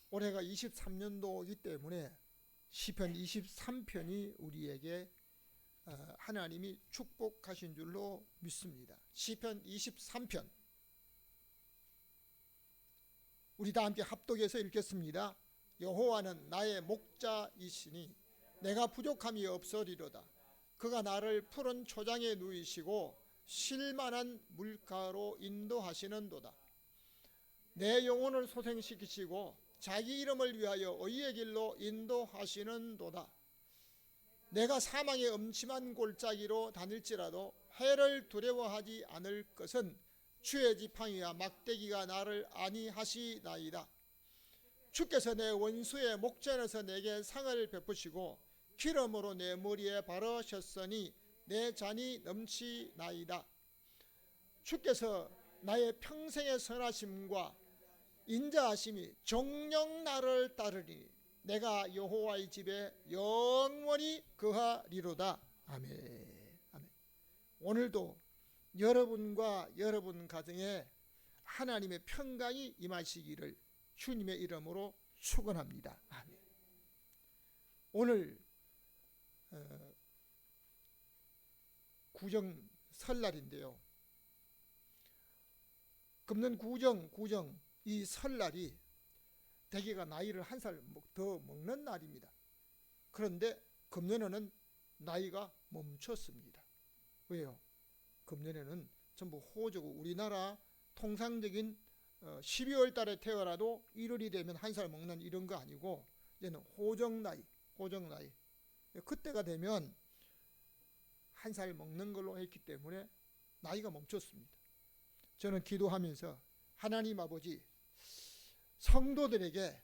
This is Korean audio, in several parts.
올해가 23년도이기 때문에 시편 23편이 우리에게 하나님이 축복하신 줄로 믿습니다. 시편 23편 우리 다 함께 합독해서 읽겠습니다. 여호와는 나의 목자이시니 내가 부족함이 없으리로다. 그가 나를 푸른 초장에 누이시고 쉴만한 물가로 인도하시는도다. 내 영혼을 소생시키시고 자기 이름을 위하여 의의 길로 인도하시는도다. 내가 사망의 음침한 골짜기로 다닐지라도 해를 두려워하지 않을 것은 주의 지팡이와 막대기가 나를 안위하시나이다. 주께서 내 원수의 목전에서 내게 상을 베푸시고 기름으로 내 머리에 바르셨으니 내 잔이 넘치나이다. 주께서 나의 평생의 선하심과 인자하심이 정녕 나를 따르니 내가 여호와의 집에 영원히 거하리로다. 아멘. 아멘. 오늘도 여러분과 여러분 가정에 하나님의 평강이 임하시기를 주님의 이름으로 축원합니다. 아멘. 오늘 구정 설날인데요. 금년 구정 이 설날이 대개가 나이를 한 살 더 먹는 날입니다. 그런데 금년에는 나이가 멈췄습니다. 왜요? 금년에는 전부 호적고 우리나라 통상적인 12월 달에 태어나도 1월이 되면 한 살 먹는 이런 거 아니고 이제는 호적 나이 그때가 되면 한 살 먹는 걸로 했기 때문에 나이가 멈췄습니다. 저는 기도하면서 하나님 아버지 성도들에게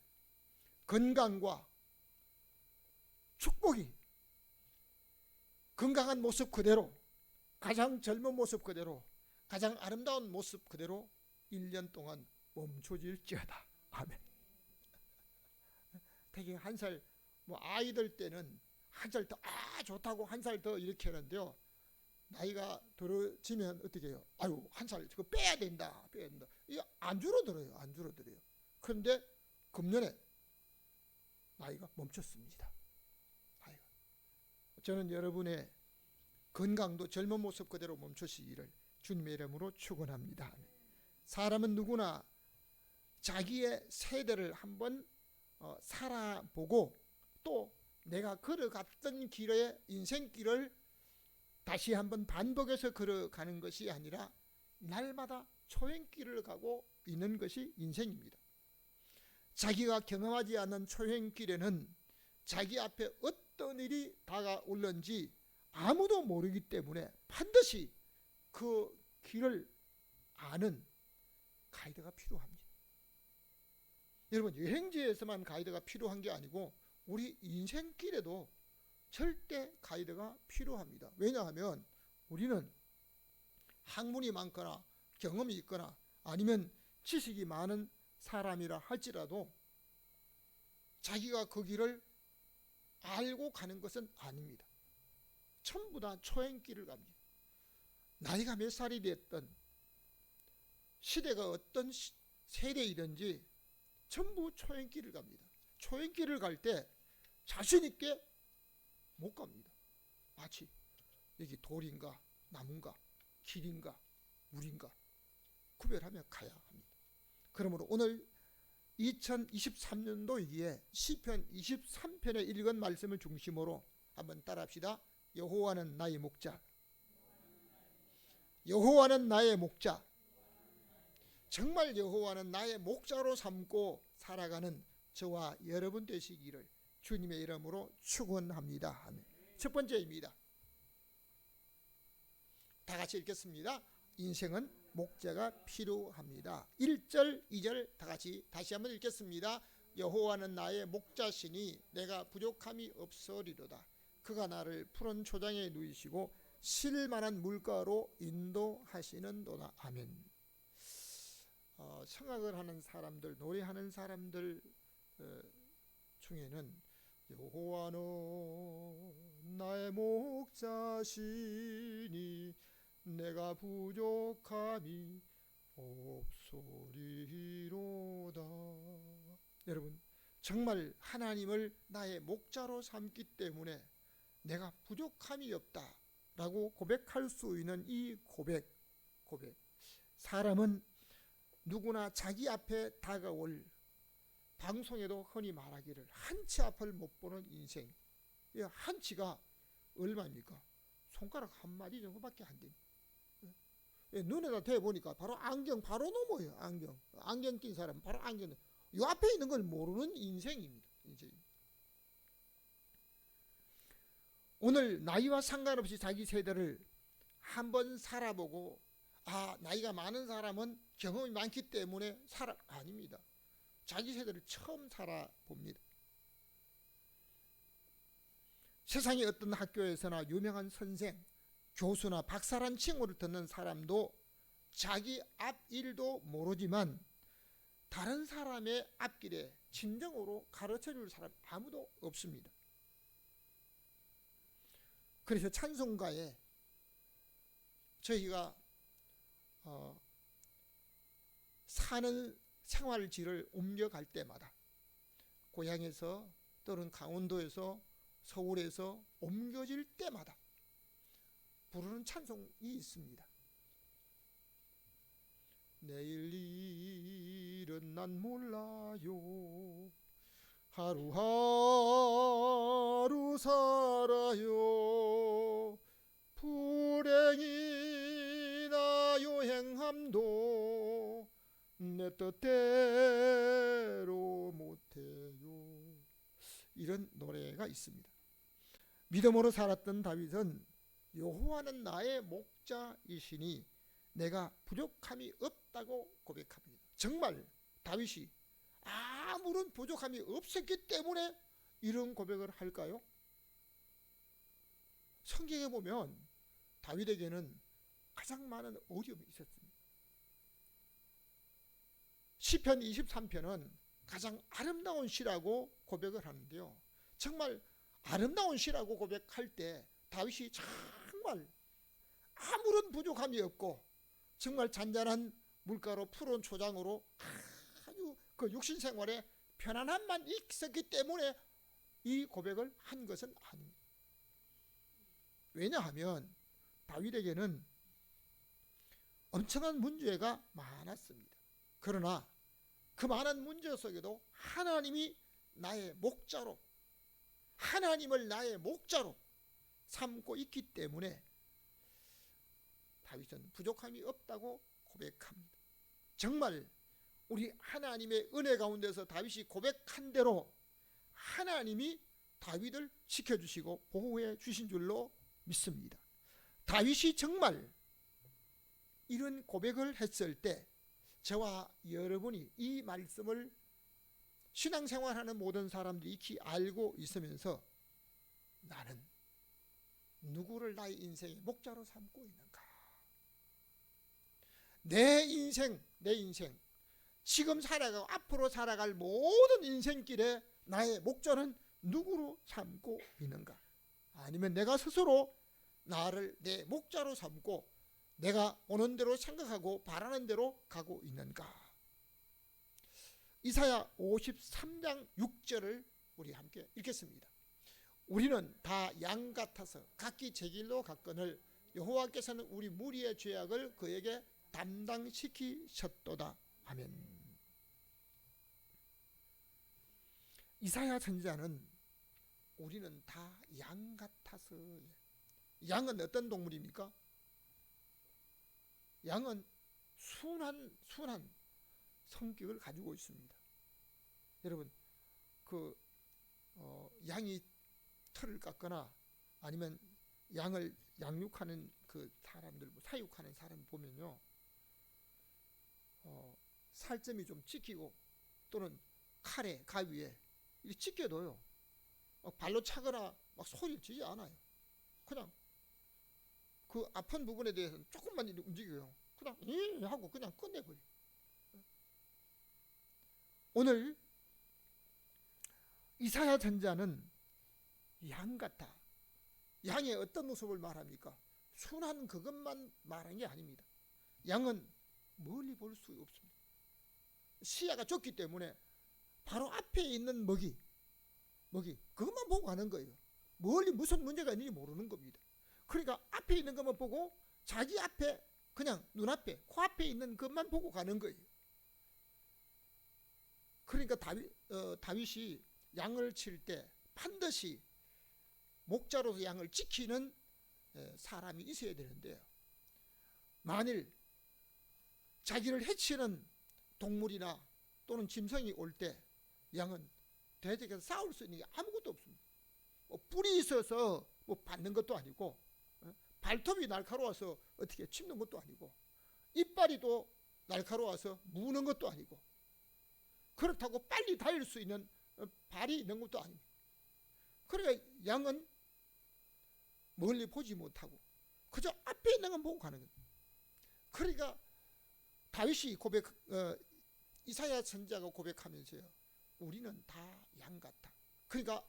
건강과 축복이 건강한 모습 그대로 가장 젊은 모습 그대로 가장 아름다운 모습 그대로 1년 동안 멈춰질지어다. 아멘. 되게 한 살 아이들 때는 한 살 더 좋다고 한 살 더 이렇게 하는데요. 나이가 들어지면 어떻게 해요? 아유 한 살 저거 빼야 된다. 이게 안 줄어들어요. 그런데 금년에 나이가 멈췄습니다. 저는 여러분의 건강도 젊은 모습 그대로 멈추시기를 주님의 이름으로 축원합니다. 사람은 누구나 자기의 세대를 한번 살아보고 또 내가 걸어갔던 길의 인생길을 다시 한번 반복해서 걸어가는 것이 아니라 날마다 초행길을 가고 있는 것이 인생입니다. 자기가 경험하지 않은 초행길에는 자기 앞에 어떤 일이 다가올는지 아무도 모르기 때문에 반드시 그 길을 아는 가이드가 필요합니다. 여러분 여행지에서만 가이드가 필요한 게 아니고 우리 인생길에도 절대 가이드가 필요합니다. 왜냐하면 우리는 학문이 많거나 경험이 있거나 아니면 지식이 많은 사람이라 할지라도 자기가 그 길을 알고 가는 것은 아닙니다. 전부 다 초행길을 갑니다. 나이가 몇 살이 됐든 시대가 어떤 세대이든지 전부 초행길을 갑니다. 초행길을 갈 때 자신 있게 못 갑니다. 마치 여기 돌인가 나무인가 길인가 물인가 구별하며 가야 합니다. 그러므로 오늘 2023년도이기에 시편 23편에 읽은 말씀을 중심으로 한번 따라합시다. 여호와는 나의 목자. 여호와는 나의 목자. 정말 여호와는 나의 목자로 삼고 살아가는 저와 여러분 되시기를 주님의 이름으로 축원합니다. 첫 번째입니다. 다 같이 읽겠습니다. 인생은 목자가 필요합니다. 1절 2절 다 같이 다시 한번 읽겠습니다. 여호와는 나의 목자시니 내가 부족함이 없으리로다. 그가 나를 푸른 초장에 누이시고 쉴만한 물가로 인도하시는도다. 아멘. 성악을 하는 사람들, 노래하는 사람들 중에는 여호와는 나의 목자시니 내가 부족함이 없으리로다. 여러분 정말 하나님을 나의 목자로 삼기 때문에 내가 부족함이 없다라고 고백할 수 있는 이 고백. 사람은 누구나 자기 앞에 다가올, 방송에도 흔히 말하기를 한치 앞을 못 보는 인생. 이 한치가 얼마입니까? 손가락 한 마디 정도밖에 안 됩니다. 눈에다 대보니까 바로 안경 바로 넘어요. 안경 낀 사람 바로 안경. 요 앞에 있는 걸 모르는 인생입니다. 오늘 나이와 상관없이 자기 세대를 한번 살아보고, 나이가 많은 사람은 경험이 많기 때문에 아닙니다. 자기 세대를 처음 살아봅니다. 세상의 어떤 학교에서나 유명한 선생, 교수나 박사란 칭호를 듣는 사람도 자기 앞일도 모르지만 다른 사람의 앞길에 진정으로 가르쳐줄 사람 아무도 없습니다. 그래서 찬송가에 저희가 사는 생활지를 옮겨갈 때마다, 고향에서 또는 강원도에서 서울에서 옮겨질 때마다 부르는 찬송이 있습니다. 내일 일은 난 몰라요, 하루하루 살아요, 불행이나 요행함도 내 뜻대로 못해요. 이런 노래가 있습니다. 믿음으로 살았던 다윗은 여호와는 나의 목자이시니 내가 부족함이 없다고 고백합니다. 정말 다윗이 아무런 부족함이 없었기 때문에 이런 고백을 할까요? 성경에 보면 다윗에게는 가장 많은 어려움이 있었습니다. 시편 23편은 가장 아름다운 시라고 고백을 하는데요, 정말 아름다운 시라고 고백할 때 다윗이 정말 아무런 부족함이 없고 정말 잔잔한 물가로 푸른 초장으로 아주 그 육신 생활에 편안함만 있었기 때문에 이 고백을 한 것은 아닙니다. 왜냐하면 다윗에게는 엄청난 문제가 많았습니다. 그러나 그 많은 문제 속에도 하나님이 나의 목자로, 하나님을 나의 목자로 삼고 있기 때문에 다윗은 부족함이 없다고 고백합니다. 정말 우리 하나님의 은혜 가운데서 다윗이 고백한 대로 하나님이 다윗을 지켜주시고 보호해 주신 줄로 믿습니다. 다윗이 정말 이런 고백을 했을 때 저와 여러분이 이 말씀을 신앙생활하는 모든 사람들이 익히 알고 있으면서 나는 누구를 나의 인생의 목자로 삼고 있는가? 내 인생 지금 살아가고 앞으로 살아갈 모든 인생길에 나의 목자는 누구로 삼고 있는가? 아니면 내가 스스로 나를 내 목자로 삼고 내가 오는 대로 생각하고 바라는 대로 가고 있는가? 이사야 53장 6절을 우리 함께 읽겠습니다. 우리는 다 양 같아서 각기 제 길로 갔거늘 여호와께서는 우리 무리의 죄악을 그에게 담당시키셨도다. 아멘. 이사야 선지자는 우리는 다 양 같아서, 양은 어떤 동물입니까? 양은 순한 성격을 가지고 있습니다. 여러분, 양이 털을 깎거나 아니면 양을 양육하는 그 사람들, 사육하는 사람 보면요, 살점이 좀 찍히고 또는 칼에 가위에 이렇게 찍혀도요, 발로 차거나 막 소리를 지지 않아요. 그냥 그 아픈 부분에 대해서는 조금만 움직여요. 그냥 하고 그냥 끝내버려. 오늘 이사야 선지자는 양 같아. 양의 어떤 모습을 말합니까? 순한 그것만 말한 게 아닙니다. 양은 멀리 볼 수 없습니다. 시야가 좁기 때문에 바로 앞에 있는 먹이 그것만 보고 가는 거예요. 멀리 무슨 문제가 있는지 모르는 겁니다. 그러니까 앞에 있는 것만 보고 자기 앞에 그냥 눈앞에 코앞에 있는 것만 보고 가는 거예요. 그러니까 다윗이 양을 칠 때 반드시 목자로서 양을 지키는 사람이 있어야 되는데요. 만일 자기를 해치는 동물이나 또는 짐승이 올 때 양은 대적에서 싸울 수 있는 게 아무것도 없습니다. 뿔이 있어서 받는 것도 아니고 발톱이 날카로워서 어떻게 칩는 것도 아니고 이빨이도 날카로워서 무는 것도 아니고 그렇다고 빨리 달릴 수 있는 발이 있는 것도 아닙니다. 그러니까 양은 멀리 보지 못하고 그저 앞에 있는 건 보고 가는 거예요. 그러니까 다윗이 이사야 선지자가 고백하면서요, 우리는 다 양 같아. 그러니까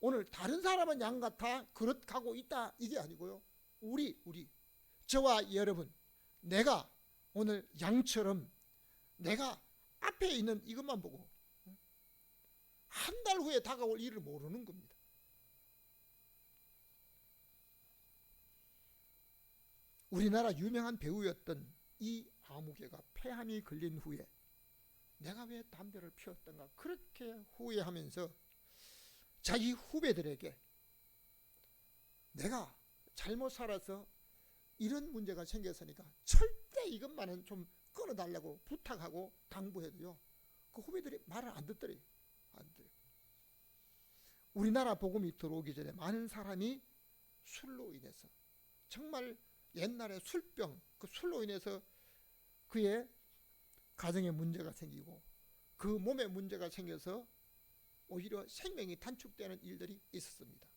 오늘 다른 사람은 양 같아 그렇게 있다 이게 아니고요, 우리 저와 여러분, 내가 오늘 양처럼 내가 앞에 있는 이것만 보고 한 달 후에 다가올 일을 모르는 겁니다. 우리나라 유명한 배우였던 이 아무개가 폐암이 걸린 후에 내가 왜 담배를 피웠던가 그렇게 후회하면서 자기 후배들에게 내가 잘못 살아서 이런 문제가 생겼으니까 절대 이것만은 좀 끊어달라고 부탁하고 당부해도요, 그 후배들이 말을 안 듣더래요. 안 들어요. 우리나라 복음이 들어오기 전에 많은 사람이 술로 인해서, 정말 옛날에 술병, 그 술로 인해서 그의 가정에 문제가 생기고 그 몸에 문제가 생겨서 오히려 생명이 단축되는 일들이 있었습니다.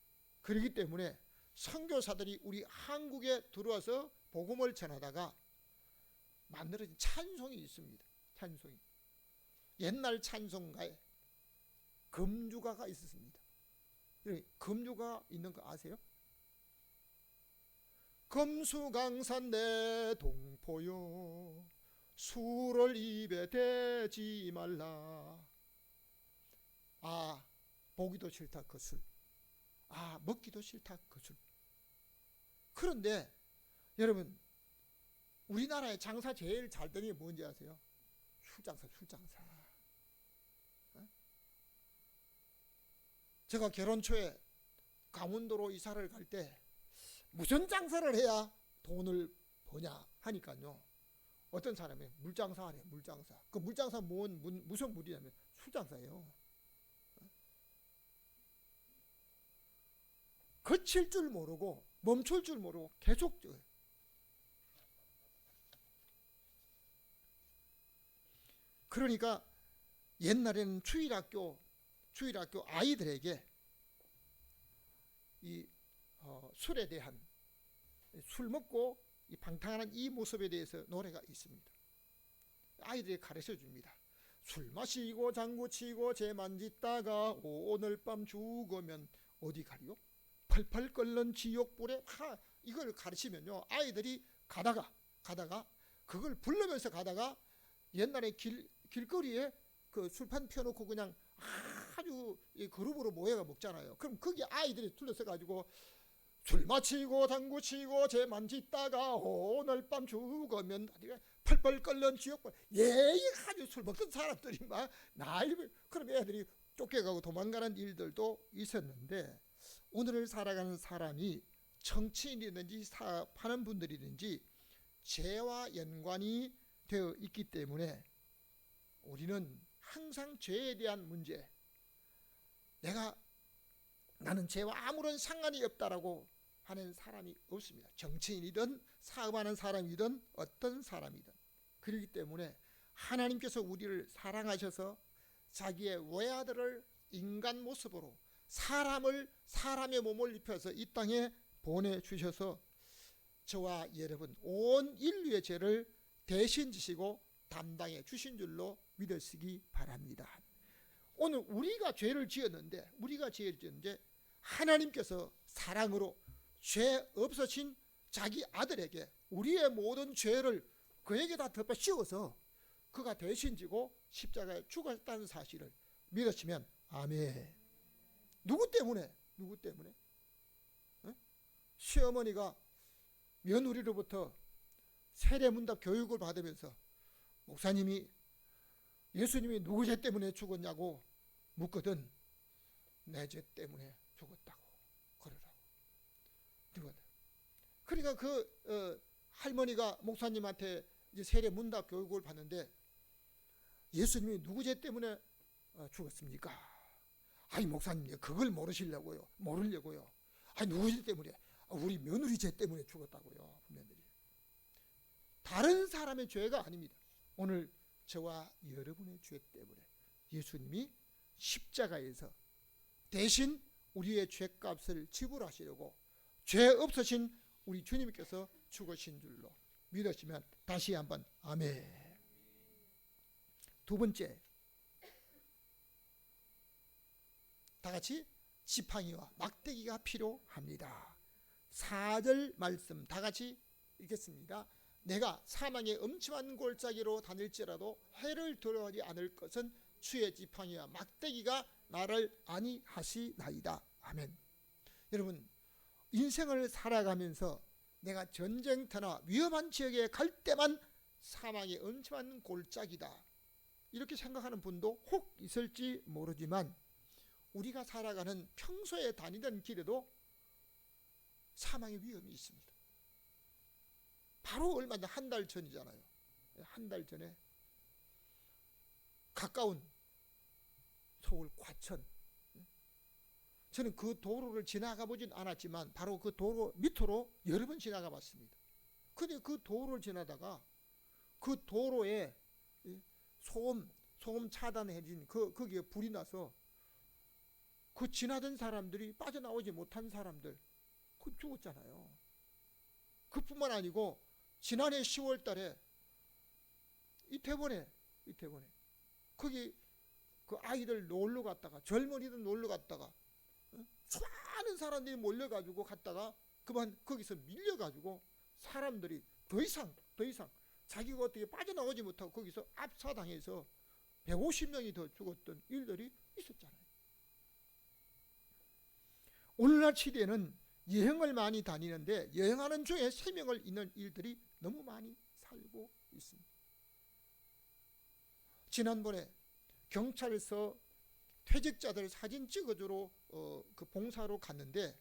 그렇기 때문에 선교사들이 우리 한국에 들어와서 복음을 전하다가 만들어진 찬송이 있습니다. 찬송이. 옛날 찬송가에 금주가가 있었습니다. 금주가 있는 거 아세요? 금수강산 내 동포요, 술을 입에 대지 말라. 아, 보기도 싫다 그 술. 아, 먹기도 싫다 그 술. 그런데 여러분, 우리나라의 장사 제일 잘 되는 게 뭔지 아세요? 술장사. 제가 결혼 초에 강원도로 이사를 갈 때 무슨 장사를 해야 돈을 버냐 하니까요, 어떤 사람이 물장사 하래요. 물장사. 그 물장사 무슨 물이냐면 술장사예요. 거칠 줄 모르고 멈출 줄 모르고 계속 쪄요. 그러니까 옛날에는 주일학교 아이들에게 이 술에 대한, 술 먹고 이 방탕하는 이 모습에 대해서 노래가 있습니다. 아이들이 가르쳐 줍니다. 술 마시고 장구 치고 재 만짓다가 오늘 밤 죽으면 어디 가리요? 펄펄 끓는 지옥불에. 이걸 가르치면요, 아이들이 가다가 그걸 부르면서 가다가 옛날에 길거리에 그 술판 펴놓고 그냥 아주 그룹으로 모여가 먹잖아요. 그럼 거기 아이들이 둘러서 가지고 술 마치고 당구 치고 재 만짓다가 오늘 밤 죽으면 펄펄 끓는 지옥불. 아주 술 먹던 사람들이 막 난리. 그럼 애들이 쫓겨가고 도망가는 일들도 있었는데, 오늘을 살아가는 사람이 정치인이든지 사업하는 분들이든지 죄와 연관이 되어 있기 때문에 우리는 항상 죄에 대한 문제, 나는 죄와 아무런 상관이 없다라고 하는 사람이 없습니다. 정치인이든 사업하는 사람이든 어떤 사람이든. 그렇기 때문에 하나님께서 우리를 사랑하셔서 자기의 외아들을 인간 모습으로 사람의 몸을 입혀서 이 땅에 보내주셔서 저와 여러분 온 인류의 죄를 대신 지시고 담당해 주신 줄로 믿으시기 바랍니다. 오늘 우리가 죄를 지었는데 하나님께서 사랑으로 죄 없으신 자기 아들에게 우리의 모든 죄를 그에게 다 덮어 씌워서 그가 대신 지고 십자가에 죽었다는 사실을 믿으시면 아멘. 누구 때문에? 누구 때문에? 시어머니가 며느리로부터 세례문답 교육을 받으면서 목사님이 예수님이 누구 죄 때문에 죽었냐고 묻거든 내 죄 때문에 죽었다고 그러라고. 그러니까 할머니가 목사님한테 이제 세례문답 교육을 받는데 예수님이 누구 죄 때문에 죽었습니까? 아니 목사님 그걸 모르려고요. 아니 누구 죄 때문에? 우리 며느리 죄 때문에 죽었다고요. 며느리. 다른 사람의 죄가 아닙니다. 오늘 저와 여러분의 죄 때문에 예수님이 십자가에서 대신 우리의 죄값을 지불하시려고 죄 없으신 우리 주님께서 죽으신 줄로 믿으시면 다시 한번 아멘. 두 번째, 다 같이 지팡이와 막대기가 필요합니다. 4절 말씀 다 같이 읽겠습니다. 내가 사망의 엄침한 골짜기로 다닐지라도 해를 두려워하지 않을 것은 주의 지팡이와 막대기가 나를 안위하시나이다. 아멘. 여러분, 인생을 살아가면서 내가 전쟁터나 위험한 지역에 갈 때만 사망의 엄침한 골짜기다 이렇게 생각하는 분도 혹 있을지 모르지만 우리가 살아가는 평소에 다니던 길에도 사망의 위험이 있습니다. 바로 얼마 전 한 달 전이잖아요. 한 달 전에 가까운 서울 과천, 저는 그 도로를 지나가 보진 않았지만 바로 그 도로 밑으로 여러 번 지나가 봤습니다. 근데 그 도로를 지나다가 그 도로에 소음 차단해진 거기에 불이 나서 그 지나던 사람들이 빠져나오지 못한 사람들 그 죽었잖아요. 그뿐만 아니고 지난해 10월 달에 이태원에 거기 그 아이들 놀러 갔다가 젊은이들 놀러 갔다가 수많은 사람들이 몰려가지고 갔다가 그만 거기서 밀려가지고 사람들이 더 이상 자기가 어떻게 빠져나오지 못하고 거기서 압사당해서 150명이 더 죽었던 일들이 있었잖아요. 오늘날 시대에는 여행을 많이 다니는데 여행하는 중에 생명을 잃는 일들이 너무 많이 살고 있습니다. 지난번에 경찰서 퇴직자들 사진 찍어주러 그 봉사로 갔는데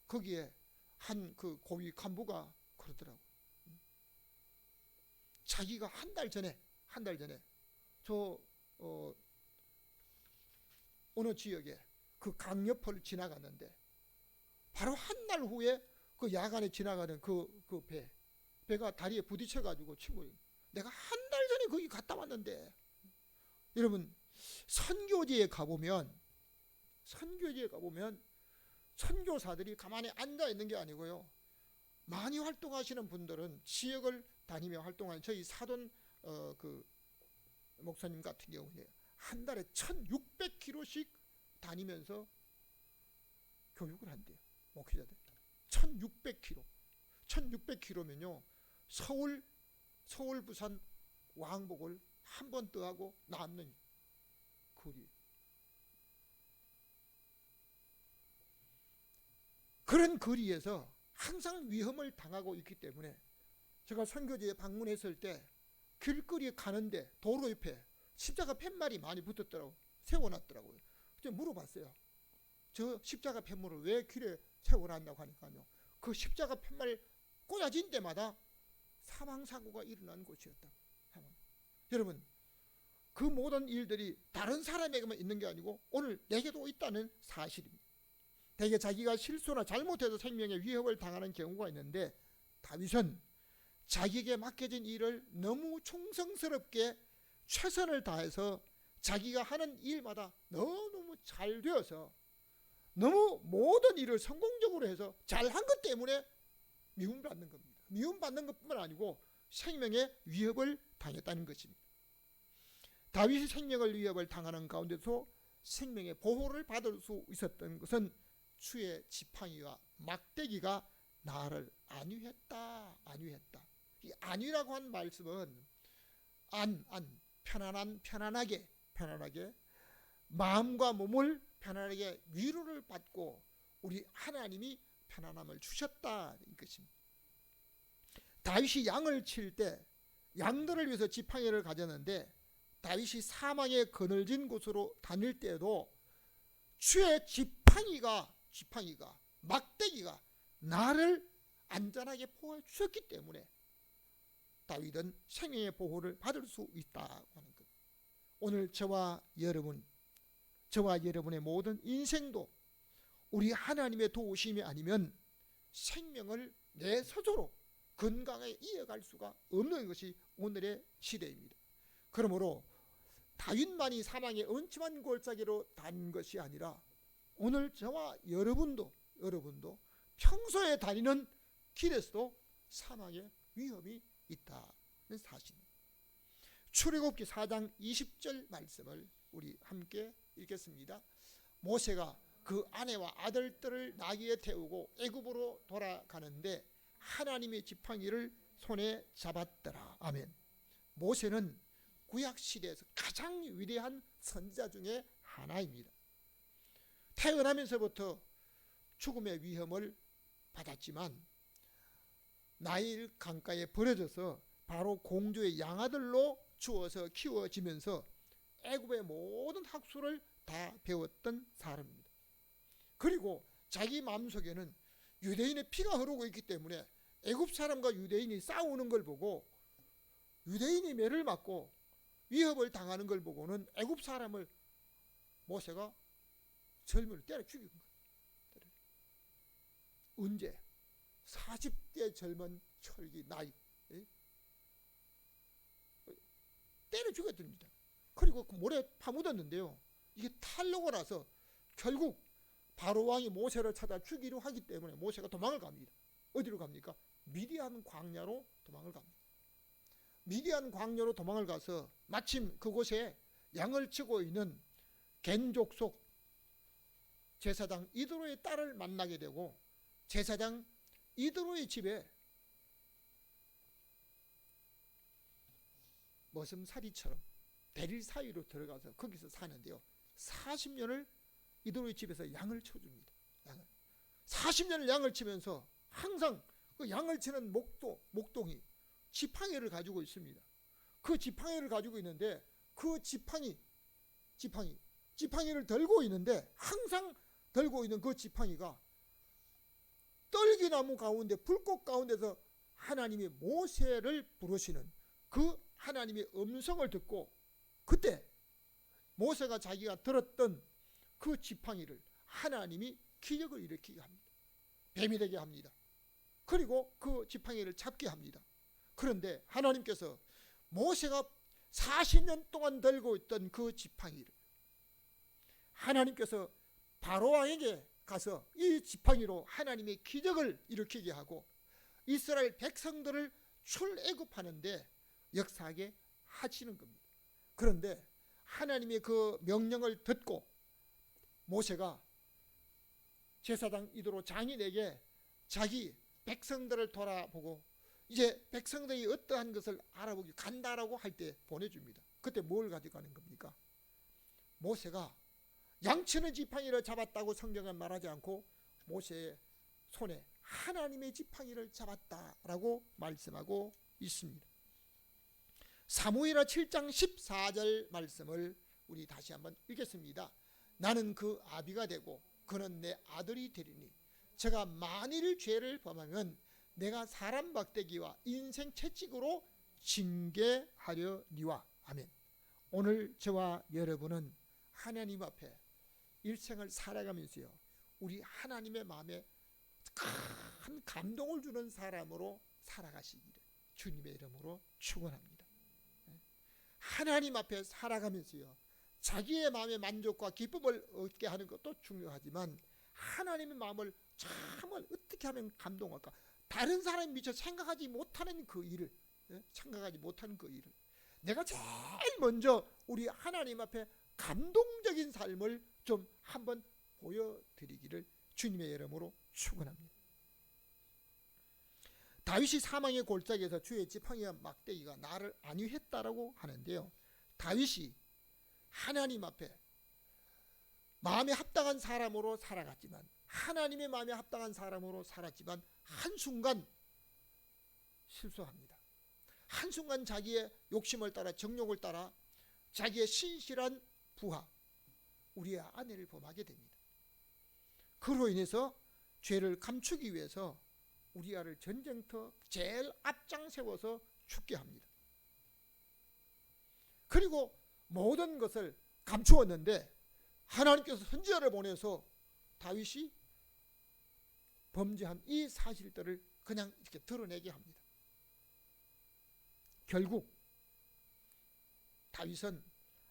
거기에 한 그 고위 간부가 그러더라고. 자기가 한 달 전에 저 어느 지역에 그 강옆을 지나갔는데 바로 한 달 후에 그 야간에 지나가는 그 배가 다리에 부딪혀 가지고 친구이 내가 한 달 전에 거기 갔다 왔는데. 여러분, 선교지에 가보면 선교사들이 가만히 앉아 있는 게 아니고요. 많이 활동하시는 분들은 지역을 다니며 활동하는 저희 사돈 그 목사님 같은 경우는 한 달에 1600km씩 다니면서 교육을 한대요. 목회자들 1600km면요 서울 부산 왕복을 한 번 더 하고 남는 거리. 그런 거리에서 항상 위험을 당하고 있기 때문에 제가 선교지에 방문했을 때 길거리에 가는데 도로 옆에 십자가 팻말이 많이 붙었더라고요. 세워놨더라고요. 그래서 물어봤어요. 저 십자가 팻말을 왜 길에 세워놨냐고 하니까요. 그 십자가 팻말 꽂아진 데마다 사망사고가 일어난 곳이었다고. 여러분, 그 모든 일들이 다른 사람에게만 있는 게 아니고 오늘 내게도 있다는 사실입니다. 대개 자기가 실수나 잘못해서 생명에 위협을 당하는 경우가 있는데 다윗은 자기에게 맡겨진 일을 너무 충성스럽게 최선을 다해서 자기가 하는 일마다 너무 잘 되어서 너무 모든 일을 성공적으로 해서 잘한 것 때문에 미움받는 겁니다. 미움받는 것뿐만 아니고 생명의 위협을 당했다는 것입니다. 다윗이 생명을 위협을 당하는 가운데서 생명의 보호를 받을 수 있었던 것은 주의 지팡이와 막대기가 나를 안위했다. 이 안위라고 한 말씀은 편안하게 마음과 몸을 편안하게 위로를 받고 우리 하나님이 편안함을 주셨다 이 것입니다. 다윗이 양을 칠 때 양들을 위해서 지팡이를 가졌는데 다윗이 사망의 그늘진 곳으로 다닐 때에도 주의 지팡이가 막대기가 나를 안전하게 보호해 주셨기 때문에 다윗은 생명의 보호를 받을 수 있다고 하는 것. 오늘 저와 여러분의 모든 인생도 우리 하나님의 도우심이 아니면 생명을 내 스스로 건강하게 이어갈 수가 없는 것이 오늘의 시대입니다. 그러므로 다윗만이 사망의 음침한 골짜기로 다닌 것이 아니라 오늘 저와 여러분도 평소에 다니는 길에서도 사망의 위험이 있다는 사실입니다. 출애굽기 4장 20절 말씀을 우리 함께 읽겠습니다. 모세가 그 아내와 아들들을 나귀에 태우고 애굽으로 돌아가는데 하나님의 지팡이를 손에 잡았더라. 아멘. 모세는 구약 시대에서 가장 위대한 선지자 중에 하나입니다. 태어나면서부터 죽음의 위험을 받았지만 나일 강가에 버려져서 바로 공주의 양아들로 주어서 키워지면서 애굽의 모든 학술을 다 배웠던 사람입니다. 그리고 자기 마음속에는 유대인의 피가 흐르고 있기 때문에 애굽 사람과 유대인이 싸우는 걸 보고 유대인이 매를 맞고 위협을 당하는 걸 보고는 애굽 사람을 모세가 젊은이를 때려 죽인 거예요. 언제? 40대 젊은 철기 나이 때려 죽였답니다. 그리고 그 모래 파묻었는데요. 이게 탈로고 나서 결국 바로왕이 모세를 찾아 죽이려 하기 때문에 모세가 도망을 갑니다. 어디로 갑니까? 미디안 광야로 도망을 갑니다. 미디안 광야로 도망을 가서 마침 그곳에 양을 치고 있는 겐 족속 제사장 이드로의 딸을 만나게 되고 제사장 이드로의 집에 머슴살이처럼 대릴 사이로 들어가서 거기서 사는데요. 40년을 이드로의 집에서 양을 쳐줍니다. 40년을 양을 치면서 항상 그 양을 치는 목동이 지팡이를 가지고 있습니다. 그 지팡이를 가지고 있는데 그 지팡이를 들고 있는데 항상 들고 있는 그 지팡이가 떨기나무 가운데 불꽃 가운데서 하나님이 모세를 부르시는 그 하나님의 음성을 듣고 그때 모세가 자기가 들었던 그 지팡이를 하나님이 기적을 일으키게 합니다. 뱀이 되게 합니다. 그리고 그 지팡이를 잡게 합니다. 그런데 하나님께서 모세가 40년 동안 들고 있던 그 지팡이를 하나님께서 바로왕에게 가서 이 지팡이로 하나님의 기적을 일으키게 하고 이스라엘 백성들을 출애굽하는데 역사하게 하시는 겁니다. 그런데 하나님의 그 명령을 듣고 모세가 제사장 이드로 장인에게 자기 백성들을 돌아보고 이제 백성들이 어떠한 것을 알아보기 간다라고 할 때 보내줍니다. 그때 뭘 가져가는 겁니까? 모세가 양치는 지팡이를 잡았다고 성경은 말하지 않고 모세의 손에 하나님의 지팡이를 잡았다라고 말씀하고 있습니다. 사무엘하 7장 14절 말씀을 우리 다시 한번 읽겠습니다. 나는 그 아비가 되고 그는 내 아들이 되리니 제가 만일 죄를 범하면 내가 사람 막대기와 인생 채찍으로 징계하려니와. 아멘. 오늘 저와 여러분은 하나님 앞에 일생을 살아가면서요 우리 하나님의 마음에 큰 감동을 주는 사람으로 살아가시기를 주님의 이름으로 축원합니다. 하나님 앞에 살아가면서요 자기의 마음의 만족과 기쁨을 얻게 하는 것도 중요하지만 하나님의 마음을 정말 어떻게 하면 감동할까? 다른 사람이 미처 생각하지 못하는 그 일을 내가 제일 먼저 우리 하나님 앞에 감동적인 삶을 좀 한번 보여드리기를 주님의 이름으로 축원합니다. 다윗이 사망의 골짜기에서 주의 지팡이와 막대기가 나를 안위했다라고 하는데요. 다윗이 하나님 앞에 마음에 합당한 사람으로 살아갔지만, 하나님의 마음에 합당한 사람으로 살았지만 한순간 실수합니다. 한순간 자기의 욕심을 따라, 정욕을 따라 자기의 신실한 부하 우리의 아내를 범하게 됩니다. 그로 인해서 죄를 감추기 위해서 우리아를 전쟁터 제일 앞장 세워서 죽게 합니다. 그리고 모든 것을 감추었는데 하나님께서 선지자를 보내서 다윗이 범죄한 이 사실들을 그냥 이렇게 드러내게 합니다. 결국 다윗은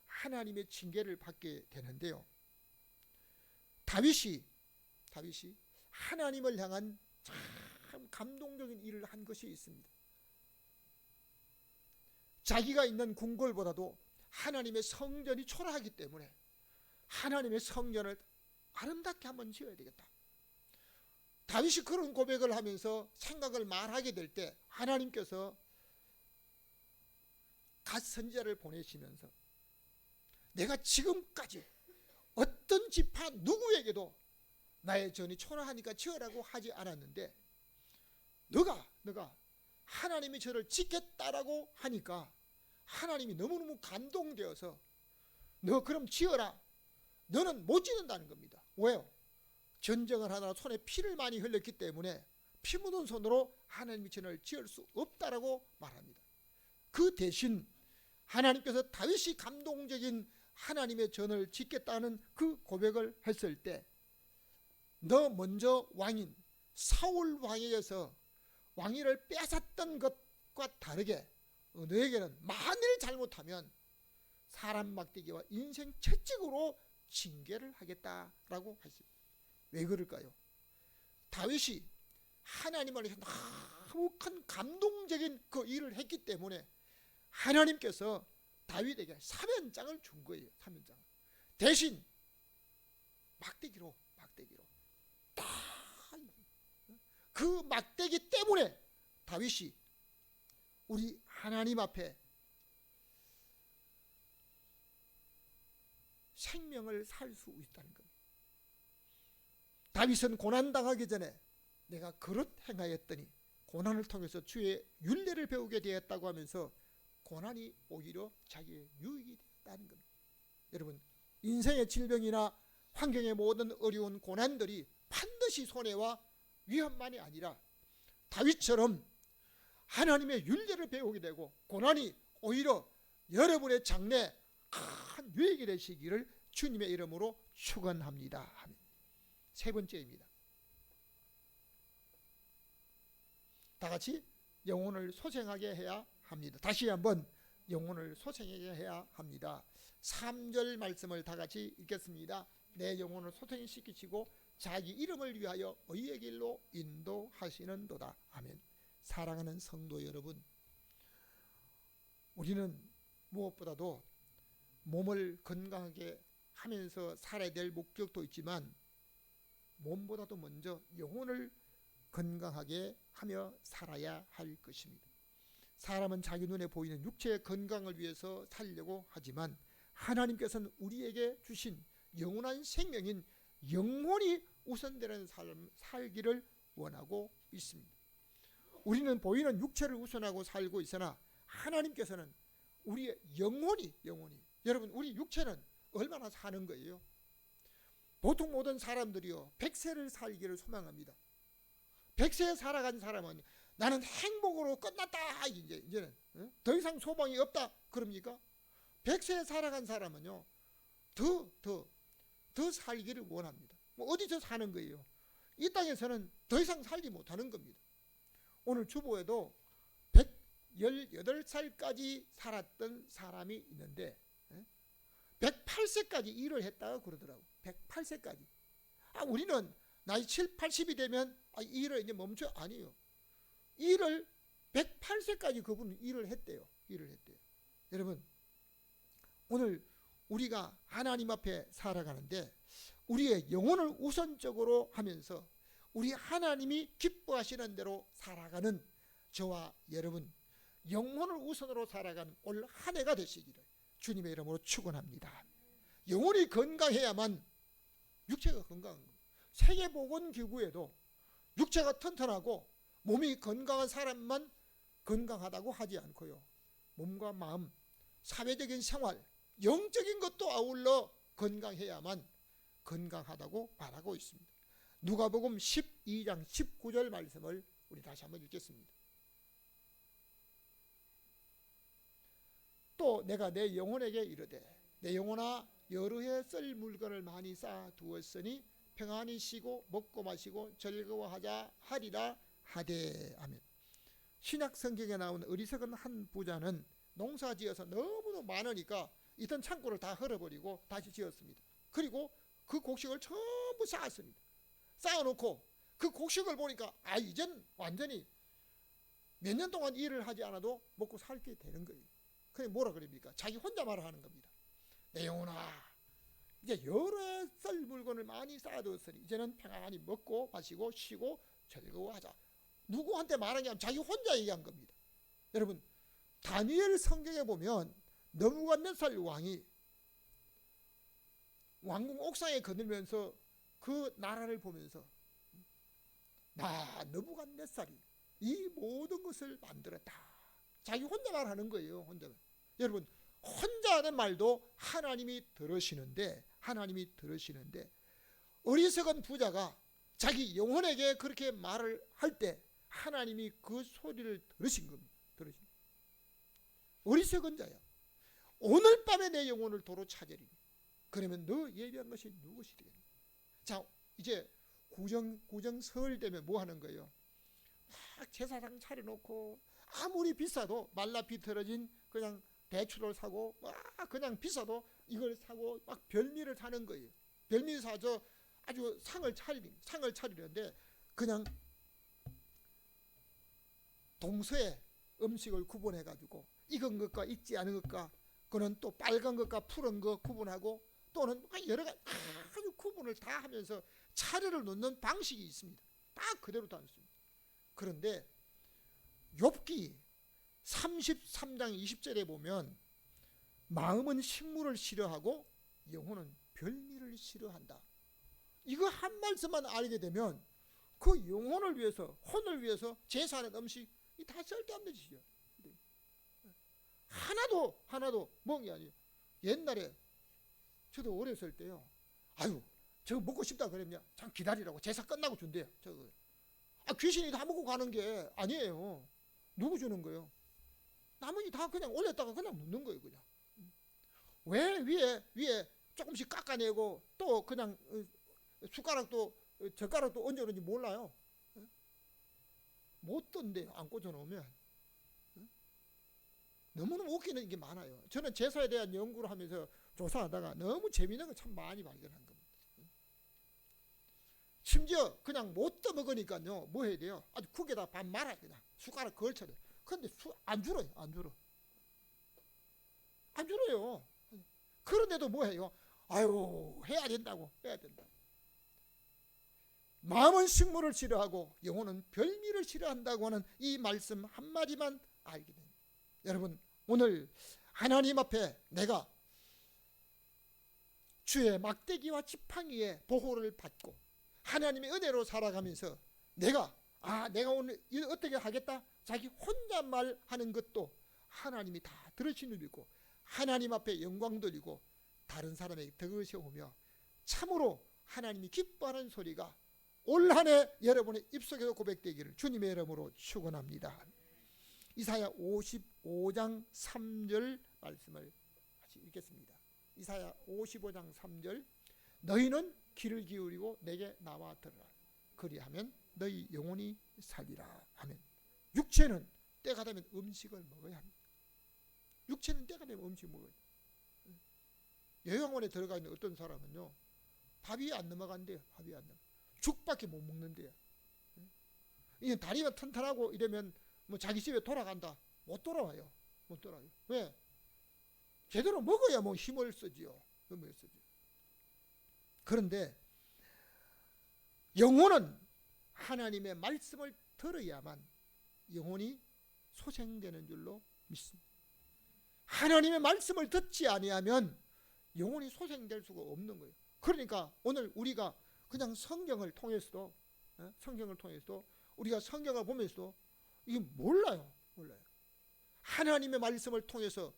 하나님의 징계를 받게 되는데요. 다윗이 하나님을 향한 참 감동적인 일을 한 것이 있습니다. 자기가 있는 궁궐보다도 하나님의 성전이 초라하기 때문에 하나님의 성전을 아름답게 한번 지어야 되겠다. 다윗이 그런 고백을 하면서 생각을 말하게 될 때 하나님께서 갓 선지자를 보내시면서 내가 지금까지 어떤 지파 누구에게도 나의 전이 초라하니까 지으라고 하지 않았는데 너가 하나님이 저를 짓겠다라고 하니까 하나님이 너무너무 감동되어서 너 그럼 지어라. 너는 못 짓는다는 겁니다. 왜요? 전쟁을 하느라 손에 피를 많이 흘렸기 때문에 피 묻은 손으로 하나님이 전을 지을 수 없다라고 말합니다. 그 대신 하나님께서 다윗이 감동적인 하나님의 전을 짓겠다는 그 고백을 했을 때 너 먼저 왕인 사울 왕에게서 왕위를 뺏었던 것과 다르게 너에게는 만일 잘못하면 사람 막대기와 인생 채찍으로 징계를 하겠다라고 했습니다. 왜 그럴까요? 다윗이 하나님을 위해서 너무 큰 감동적인 그 일을 했기 때문에 하나님께서 다윗에게 사면장을 준 거예요. 사면장. 대신 막대기로 그 막대기 때문에 다윗이 우리 하나님 앞에 생명을 살 수 있다는 겁니다. 다윗은 고난당하기 전에 내가 그릇 행하였더니 고난을 통해서 주의 율례를 배우게 되었다고 하면서 고난이 오히려 자기의 유익이 되었다는 겁니다. 여러분, 인생의 질병이나 환경의 모든 어려운 고난들이 반드시 손해와 위험만이 아니라 다윗처럼 하나님의 율례를 배우게 되고 고난이 오히려 여러분의 장래에 큰 유익이 되시기를 주님의 이름으로 축원합니다. 세 번째입니다. 다 같이 영혼을 소생하게 해야 합니다. 다시 한번 영혼을 소생하게 해야 합니다. 3절 말씀을 다 같이 읽겠습니다. 내 영혼을 소생시키시고 자기 이름을 위하여 의의 길로 인도하시는도다. 아멘. 사랑하는 성도 여러분, 우리는 무엇보다도 몸을 건강하게 하면서 살아야 될 목적도 있지만 몸보다도 먼저 영혼을 건강하게 하며 살아야 할 것입니다. 사람은 자기 눈에 보이는 육체의 건강을 위해서 살려고 하지만 하나님께서는 우리에게 주신 영원한 생명인 영혼이 우선되는 삶 살기를 원하고 있습니다. 우리는 보이는 육체를 우선하고 살고 있으나 하나님께서는 우리의 영혼이 여러분, 우리 육체는 얼마나 사는 거예요? 보통 모든 사람들이요 100세를 살기를 소망합니다. 100세 살아간 사람은 나는 행복으로 끝났다 이제는 더 이상 소망이 없다 그럽니까? 100세 살아간 사람은요 더 살기를 원합니다. 뭐 어디서 사는 거예요? 이 땅에서는 더 이상 살지 못하는 겁니다. 오늘 주보에도 118살까지 살았던 사람이 있는데 108세까지 일을 했다고 그러더라고. 108세까지. 우리는 나이 7, 80이 되면 이 일을 이제 멈춰. 아니에요. 일을 108세까지 그분은 일을 했대요. 여러분, 오늘 우리가 하나님 앞에 살아가는데 우리의 영혼을 우선적으로 하면서 우리 하나님이 기뻐하시는 대로 살아가는 저와 여러분, 영혼을 우선으로 살아가는 올 한 해가 되시기를 주님의 이름으로 축원합니다. 영혼이 건강해야만 육체가 건강한 거예요. 세계보건기구에도 육체가 튼튼하고 몸이 건강한 사람만 건강하다고 하지 않고요. 몸과 마음, 사회적인 생활, 영적인 것도 아울러 건강해야만 건강하다고 말하고 있습니다. 누가복음 12장 19절 말씀을 우리 다시 한번 읽겠습니다. 또 내가 내 영혼에게 이르되 내 영혼아 여러 해 쓸 물건을 많이 쌓아 두었으니 평안히 쉬고 먹고 마시고 즐거워하자 하리라 하되. 아멘. 신약 성경에 나오는 어리석은 한 부자는 농사지어서 너무도 많으니까 있던 창고를 다 헐어버리고 다시 지었습니다. 그리고 그 곡식을 전부 쌓았습니다. 쌓아놓고 그 곡식을 보니까 이젠 완전히 몇 년 동안 일을 하지 않아도 먹고 살게 되는 거예요. 그게 뭐라 그럽니까? 자기 혼자 말하는 겁니다. 내 영혼아 이제 여러 해 쓸 물건을 많이 쌓아두었으니 이제는 평안히 먹고 마시고 쉬고 즐거워하자. 누구한테 말하냐면 자기 혼자 얘기한 겁니다. 여러분, 다니엘 성경에 보면 느부갓네살 왕이 왕궁 옥상에 거닐면서 그 나라를 보면서 나 느부갓네살이 이 모든 것을 만들었다. 자기 혼자 말하는 거예요. 혼자. 여러분, 혼자 하는 말도 하나님이 들으시는데 어리석은 부자가 자기 영혼에게 그렇게 말을 할 때 하나님이 그 소리를 들으신 겁니다. 어리석은 자야, 오늘 밤에 내 영혼을 도로 찾으리니 그러면 너 예비한 것이 누구시 되겠냐. 자, 이제 구정설 되면 뭐 하는 거예요? 막 제사상 차려놓고 아무리 비싸도 말라 비틀어진 그냥 배추를 사고 막 그냥 비싸도 이걸 사고 막 별미를 사는 거예요. 별미 사서 아주 상을 차리는데 그냥 동서에 음식을 구분해 가지고 익은 것과 익지 않은 것과 그는 또 빨간 것과 푸른 것 구분하고 또는 여러 가지 아주 구분을 다 하면서 차례를 놓는 방식이 있습니다. 딱 그대로 다 있습니다. 그런데 욥기 33장 20절에 보면 마음은 식물을 싫어하고 영혼은 별미를 싫어한다. 이거 한 말씀만 알게 되면 그 영혼을 위해서, 혼을 위해서 제사하는 음식이 다 쓸데없는 짓이죠. 하나도 먹은 게 아니에요. 옛날에 저도 어렸을 때요, 저거 먹고 싶다 그러면 참 기다리라고 제사 끝나고 준대요. 저거. 귀신이 다 먹고 가는 게 아니에요. 누구 주는 거예요? 나머지 다 그냥 올렸다가 그냥 놓는 거예요. 그냥. 왜 위에 조금씩 깎아내고 또 그냥 젓가락도 언제 오는지 몰라요. 못 던데요. 안 꽂아놓으면. 너무너무 웃기는 게 많아요. 저는 제사에 대한 연구를 하면서 조사하다가 너무 재미있는 거 참 많이 발견한 겁니다. 심지어 그냥 못 떠먹으니까요, 뭐 해야 돼요? 아주 국에다 밥 말아요. 그냥 숟가락 걸쳐야 돼요. 근데 안 줄어요. 안 줄어요. 그런데도 뭐 해요? 해야 된다. 마음은 식물을 싫어하고 영혼은 별미를 싫어한다고 하는 이 말씀 한마디만 알게 됩니다. 여러분, 오늘 하나님 앞에 내가 주의 막대기와 지팡이의 보호를 받고 하나님의 은혜로 살아가면서 내가 오늘 어떻게 하겠다? 자기 혼자 말하는 것도 하나님이 다 들으시는 일이고 하나님 앞에 영광 돌리고 다른 사람에게 덕을 세우며 참으로 하나님이 기뻐하는 소리가 올 한 해 여러분의 입속에서 고백되기를 주님의 이름으로 축원합니다. 이사야 55장 3절 말씀을 같이 읽겠습니다. 이사야 55장 3절. 너희는 귀를 기울이고 내게 나와 들으라. 그리하면 너희 영혼이 살리라. 아멘. 육체는 때가 되면 음식을 먹어야 합니다. 육체는 때가 되면 음식 먹어야 돼요. 요양원에 들어가 있는 어떤 사람은요, 밥이 안 넘어간대요. 죽밖에 못 먹는데요. 이게 다리가 튼튼하고 이러면 뭐 자기 집에 돌아간다. 못 돌아와요. 왜? 제대로 먹어야 뭐 힘을 쓰지요. 그런데 영혼은 하나님의 말씀을 들어야만 영혼이 소생되는 줄로 믿습니다. 하나님의 말씀을 듣지 아니하면 영혼이 소생될 수가 없는 거예요. 그러니까 오늘 우리가 그냥 성경을 통해서도 우리가 성경을 보면서도 이게 몰라요. 하나님의 말씀을 통해서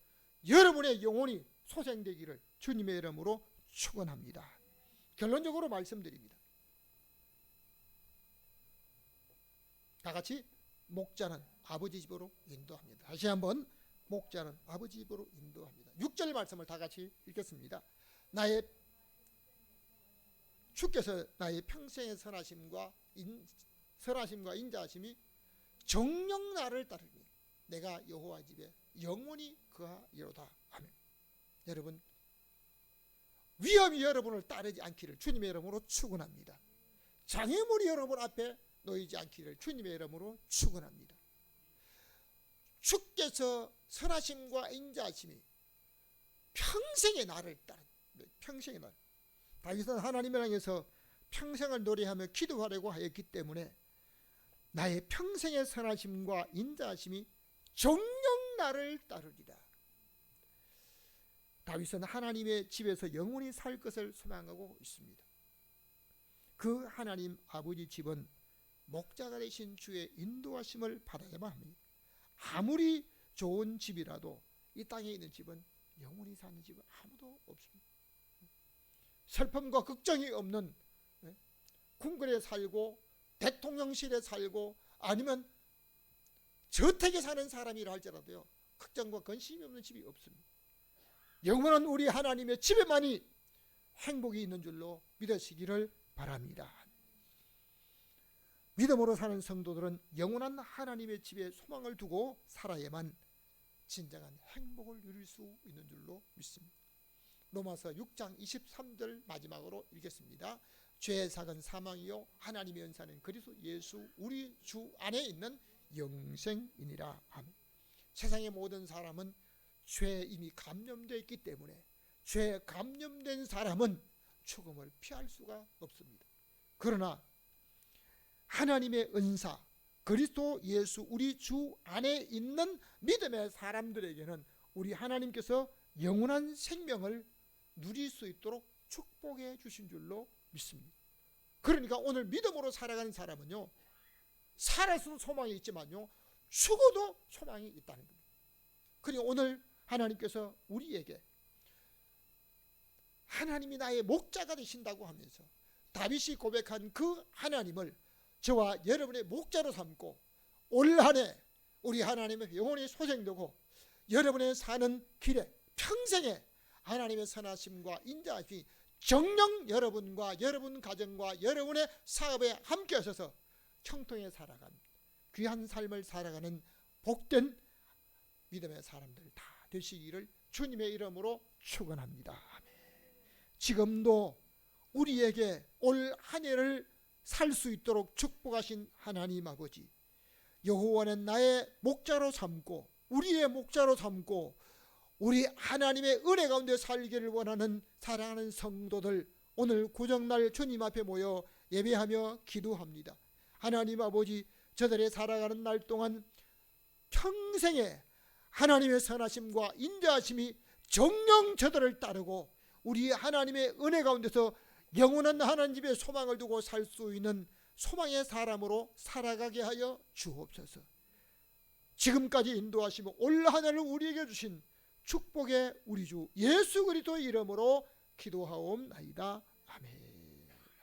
여러분의 영혼이 소생되기를 주님의 이름으로 축원합니다. 결론적으로 말씀드립니다. 다 같이 목자는 아버지 집으로 인도합니다. 다시 한번 목자는 아버지 집으로 인도합니다. 6절 말씀을 다 같이 읽겠습니다. 주께서 나의 평생의 선하심과 인자하심이 정녕 나를 따르니 내가 여호와 집에 영원히 거하리로다. 아멘. 여러분, 위험이 여러분을 따르지 않기를 주님의 이름으로 축원합니다. 장애물이 여러분 앞에 놓이지 않기를 주님의 이름으로 축원합니다. 주께서 선하심과 인자하심이 평생의 나를 따릅니다. 평생의 날. 다윗은 하나님을 향해서 평생을 노래하며 기도하려고 하였기 때문에 나의 평생의 선하심과 인자하심이 정녕 나를 따르리라. 다윗은 하나님의 집에서 영원히 살 것을 소망하고 있습니다. 그 하나님 아버지 집은 목자가 되신 주의 인도하심을 받아야만 합니다. 아무리 좋은 집이라도 이 땅에 있는 집은 영원히 사는 집은 아무도 없습니다. 슬픔과 걱정이 없는 궁궐에 살고 대통령실에 살고 아니면 저택에 사는 사람이라 할지라도요, 걱정과 근심이 없는 집이 없습니다. 영원한 우리 하나님의 집에만이 행복이 있는 줄로 믿으시기를 바랍니다. 믿음으로 사는 성도들은 영원한 하나님의 집에 소망을 두고 살아야만 진정한 행복을 누릴 수 있는 줄로 믿습니다. 로마서 6장 23절 마지막으로 읽겠습니다. 죄의 삭은 사망이요 하나님의 은사는 그리스도 예수 우리 주 안에 있는 영생이니라. 아멘. 세상의 모든 사람은 죄에 이미 감염되어 있기 때문에 죄에 감염된 사람은 죽음을 피할 수가 없습니다. 그러나 하나님의 은사 그리스도 예수 우리 주 안에 있는 믿음의 사람들에게는 우리 하나님께서 영원한 생명을 누릴 수 있도록 축복해 주신 줄로 믿습니다. 그러니까 오늘 믿음으로 살아가는 사람은요, 살아서도 소망이 있지만요, 죽어도 소망이 있다는 겁니다. 그리고 오늘 하나님께서 우리에게 하나님이 나의 목자가 되신다고 하면서 다윗이 고백한 그 하나님을 저와 여러분의 목자로 삼고 올 한 해 우리 하나님의 영혼이 소생되고 여러분의 사는 길에 평생에 하나님의 선하심과 인자하심이 정녕 여러분과 여러분 가정과 여러분의 사업에 함께 하셔서 형통에 살아간 귀한 삶을 살아가는 복된 믿음의 사람들 다 되시기를 주님의 이름으로 축원합니다. 지금도 우리에게 올 한 해를 살 수 있도록 축복하신 하나님 아버지, 여호와는 나의 목자로 삼고 우리의 목자로 삼고 우리 하나님의 은혜 가운데 살기를 원하는 사랑하는 성도들, 오늘 구정날 주님 앞에 모여 예배하며 기도합니다. 하나님 아버지, 저들의 살아가는 날 동안 평생에 하나님의 선하심과 인자하심이 정녕 저들을 따르고 우리 하나님의 은혜 가운데서 영원한 하나님 집에 소망을 두고 살 수 있는 소망의 사람으로 살아가게 하여 주옵소서. 지금까지 인도하시며 올 한 해를 우리에게 주신 축복의 우리 주 예수 그리스도의 이름으로 기도하옵나이다. 아멘.